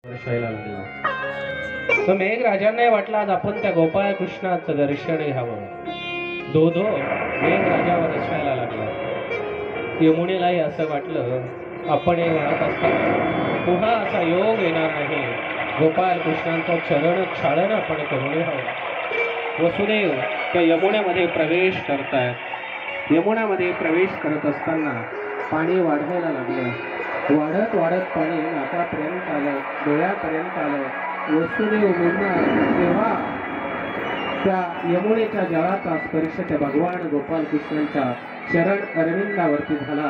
दर्शायला लागला. तर मेघराजांना वाटलं आज आपण त्या गोपाळ कृष्णाचं दर्शन घ्यावं. धो धो मेघराजावर दर्शायला लागला. यमुनेलाही असं वाटलं आपण हे वाहत असताना पुन्हा असा योग येणार नाही. गोपाळ कृष्णांचं चरण क्षालन आपण करून घ्यावं. वसुदेव त्या यमुनेमध्ये प्रवेश करतायत. यमुनामध्ये प्रवेश करत असताना पाणी वाढवायला लागलं. वाढत वाढत पाणी नाकापर्यंत आलं, डोळ्यापर्यंत आलं. वसुदेव मुन्ना तेव्हा त्या यमुनेच्या जळाचा स्पर्श त्या भगवान गोपाल कृष्णांच्या चरण अरविंदावरती झाला.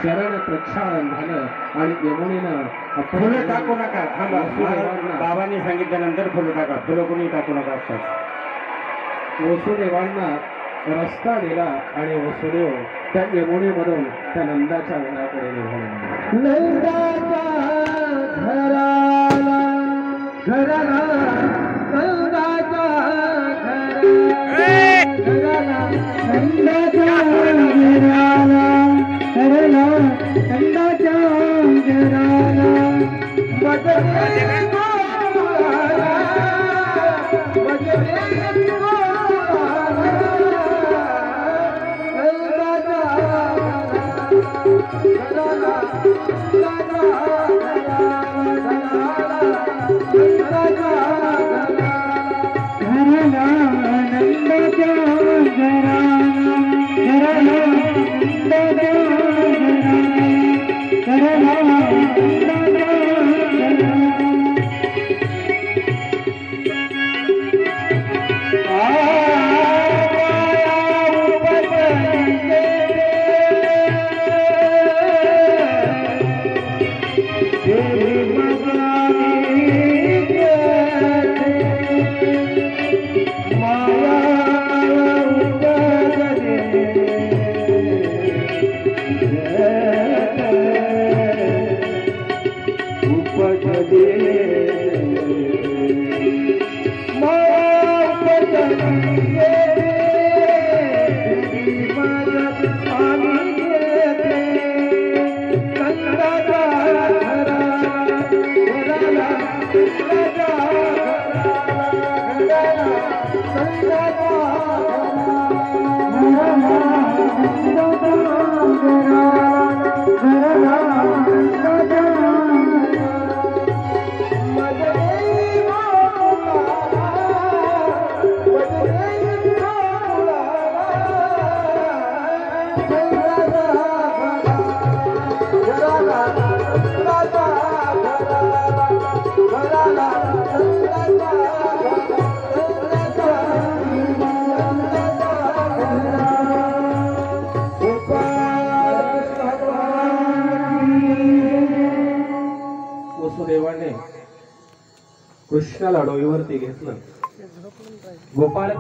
चरण प्रक्षालन झालं आणि यमुनेनं फुलं टाकू नका. बाबांनी सांगितल्यानंतर फुलं टाका. फुलं कोणी टाकू नका. वसुदेवांना रस्ता दिला आणि वसुदेव त्या यमुनेमधून त्या नंदाच्या घराकडे निघाले. नंदाच्या घराला घराला नंदाच्या घराला नंदाच्या घराला घराला नंदाच्या घराला बजरे गोपाला बजरे वसुदेवाने कृष्णाला डोईवरती घेतलं. गोपाळ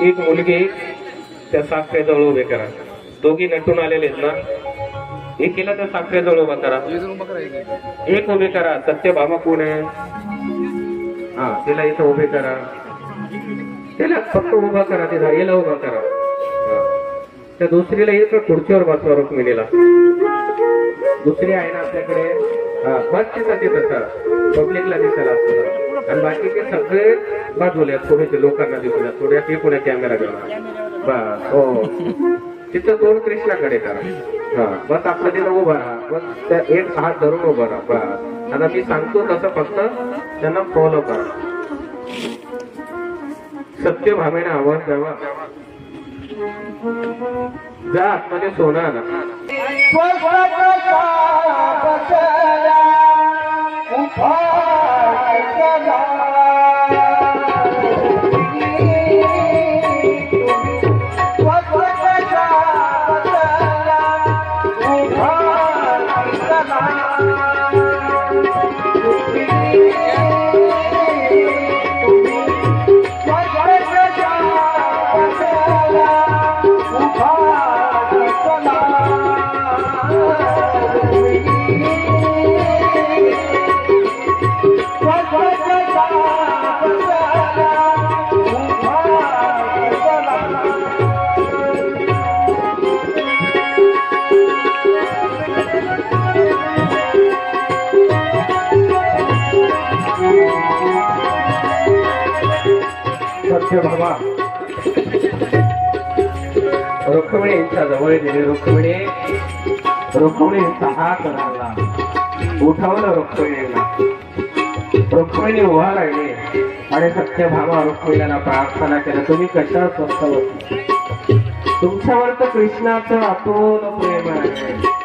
एक मुलगी त्या साखरेजवळ उभे करा. दोघी नटून आलेले आहेत ना, एकीला त्या साखरेजवळ उभा करा. एक उभे करा. सत्यभामा कोण आहे? हा, तिला इथं उभे करा. त्याला फक्त उभा करा. तिला याला उभा करा. त्या दुसरीला इथं खुर्चीवर बसवा. रुक्मिणीला दुसरी आहे ना आपल्याकडे, हा बस तिथं पब्लिकला दिसायला असतं. आणि बाकीचे सगळे बाजूला थोडेसे लोकांना दिसूया. थोड्या ते पुढे कॅमेरा घेऊन बस. हो तिचं तोंड कृष्णाकडे करा. हा बस आपलं तिथं उभं राहा. बस त्या एक हात धरून उभं राहा. बस आता मी सांगतो तसं फक्त त्यांना फॉलो करा. सत्यभामेने आवाज द्यावा. जा आतमध्ये सोनं आला. सत्यभामा रुक्मिणींच्या जवळ गेले. रुक्मिणींचा हात धरला, उठवलं रुक्मिणीला. रुक्मिणी उभा राहिली आणि सत्यभामा रुक्मिणीला प्रार्थना केलं, तुम्ही कशा स्वस्त होती? तुमच्यावर तर कृष्णाचं अतोल प्रेम आहे.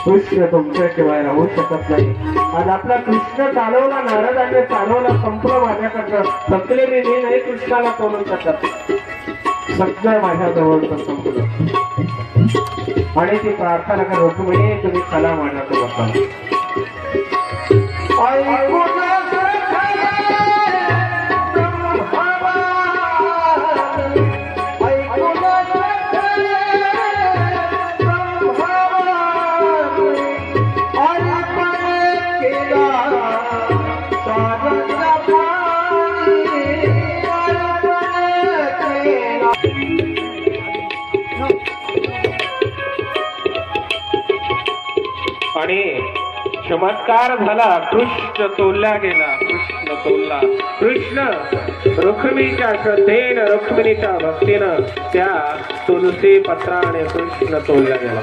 कृष्ण तुमच्याशिवाय राहू शकत नाही. आज आपला कृष्ण चालवला, नारदाने चालवला, संपलं माझ्याकडनं. थकले मी नाही कृष्णाला तोडून शकत. सगळं माझ्या जवळचं संपलं. आणि ती प्रार्थना कर, रुक्मिणी तुम्ही चला माझ्यासोबत. आणि चमत्कार झाला. कृष्ण तोलला गेला. कृष्ण रुक्मिणीच्या श्रद्धेनं, रुक्मिणीच्या भक्तीनं त्या तुलसी पत्राने कृष्ण तोलला गेला.